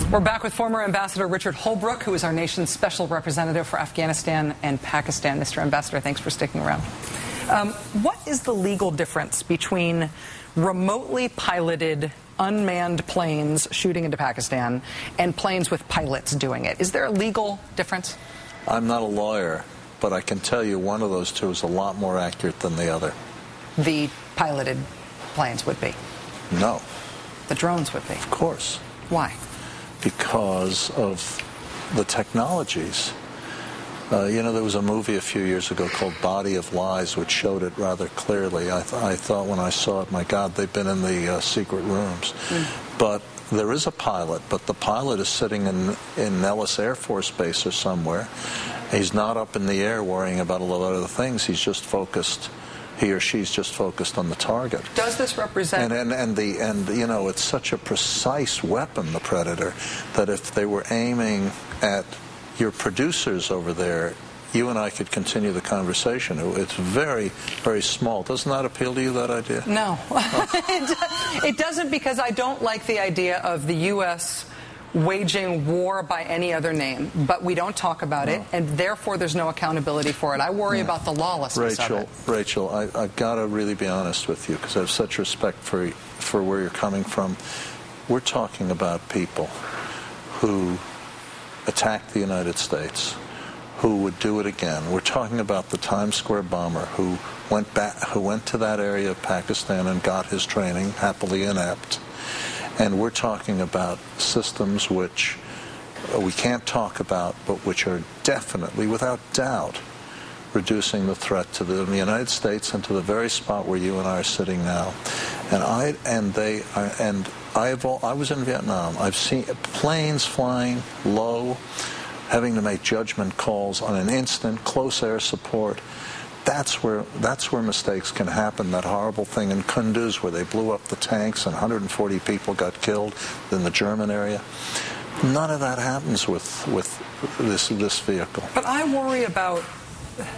We're back with former Ambassador Richard Holbrooke, who is our nation's special representative for Afghanistan and Pakistan. Mr. Ambassador, thanks for sticking around. What is the legal difference between remotely piloted unmanned planes shooting into Pakistan and planes with pilots doing it? Is there a legal difference? I'm not a lawyer, but I can tell you one of those two is a lot more accurate than the other. The piloted planes would be? No. The drones would be? Of course. Why? Because of the technologies. You know, there was a movie a few years ago called Body of Lies, which showed it rather clearly. I thought when I saw it, my God, they've been in the secret rooms. But there is a pilot, but the pilot is sitting in Nellis Air Force Base or somewhere. He's not up in the air worrying about a lot of other things. He's just focused. He or she's just focused on the target. Does this represent... And you know, it's such a precise weapon, the Predator, that if they were aiming at your producers over there, you and I could continue the conversation. It's very, very small. Doesn't that appeal to you, that idea? No. It doesn't, because I don't like the idea of the U.S. waging war by any other name, but we don't talk about it, and therefore there's no accountability for it. I worry about the lawlessness of it. Rachel, I've got to really be honest with you, because I have such respect for where you're coming from. We're talking about people who attacked the United States, who would do it again. We're talking about the Times Square bomber who went to that area of Pakistan and got his training, happily inept. And we're talking about systems which we can't talk about, but which are definitely, without doubt, reducing the threat to the United States and to the very spot where you and I are sitting now. I was in Vietnam. I've seen planes flying low, having to make judgment calls on an instant, close air support. That's where mistakes can happen. That horrible thing in Kunduz where they blew up the tanks and 140 people got killed in the German area. None of that happens with this vehicle. But I worry about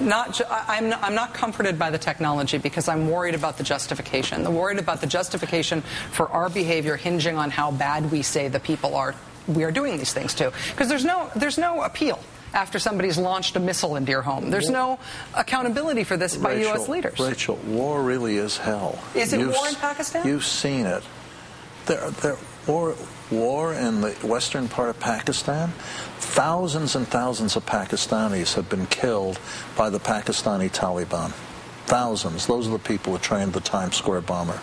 I'm not comforted by the technology, because I'm worried about the justification. I'm worried about the justification for our behavior hinging on how bad we say the people we are doing these things to. Because there's no appeal after somebody's launched a missile into your home. There's no accountability for this by U.S. leaders. Rachel, war really is hell. Is it war in Pakistan? You've seen it. War in the western part of Pakistan, thousands and thousands of Pakistanis have been killed by the Pakistani Taliban. Thousands. Those are the people who trained the Times Square bomber.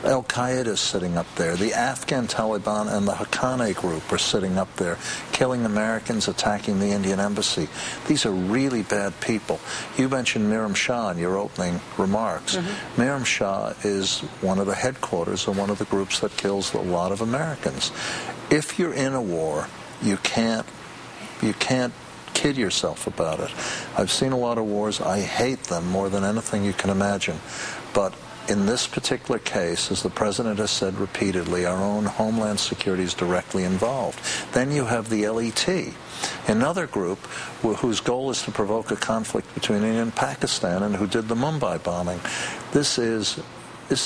Al-Qaeda is sitting up there. The Afghan Taliban and the Haqqani group are sitting up there, killing Americans, attacking the Indian embassy. These are really bad people. You mentioned Miram Shah in your opening remarks. Miram Shah is one of the headquarters of one of the groups that kills a lot of Americans. If you're in a war, you can't kid yourself about it. I've seen a lot of wars. I hate them more than anything you can imagine. But in this particular case, as the President has said repeatedly, our own Homeland Security is directly involved. Then you have the LET, another group whose goal is to provoke a conflict between India and Pakistan, and who did the Mumbai bombing. This is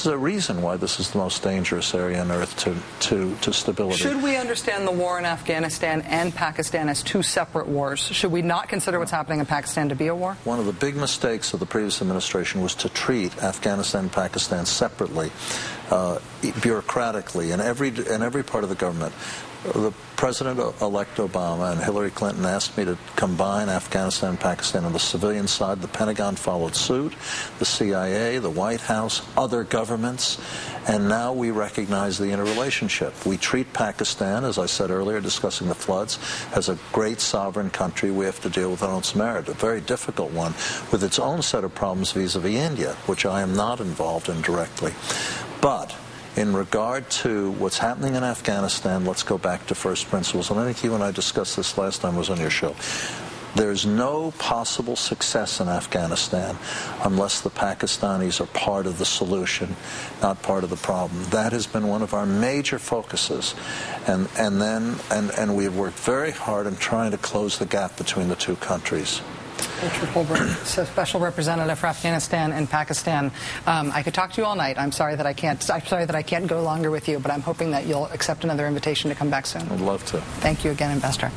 a reason why this is the most dangerous area on earth to stability. Should we understand the war in Afghanistan and Pakistan as two separate wars? Should we not consider what's happening in Pakistan to be a war? One of the big mistakes of the previous administration was to treat Afghanistan and Pakistan separately, bureaucratically, in every part of the government. The President-elect Obama and Hillary Clinton asked me to combine Afghanistan and Pakistan on the civilian side. The Pentagon followed suit, the CIA, the White House, other governments, and now we recognize the interrelationship. We treat Pakistan, as I said earlier, discussing the floods, as a great sovereign country. We have to deal with our own merit, a very difficult one, with its own set of problems vis-a-vis India, which I am not involved in directly. But in regard to what's happening in Afghanistan, let's go back to first principles. And I think you and I discussed this last time I was on your show. There's no possible success in Afghanistan unless the Pakistanis are part of the solution, not part of the problem. That has been one of our major focuses. And we have worked very hard in trying to close the gap between the two countries. Richard Holbrooke, Special Representative for Afghanistan and Pakistan. I could talk to you all night. I'm sorry that I can't go longer with you, but I'm hoping that you'll accept another invitation to come back soon. I'd love to. Thank you again, Ambassador.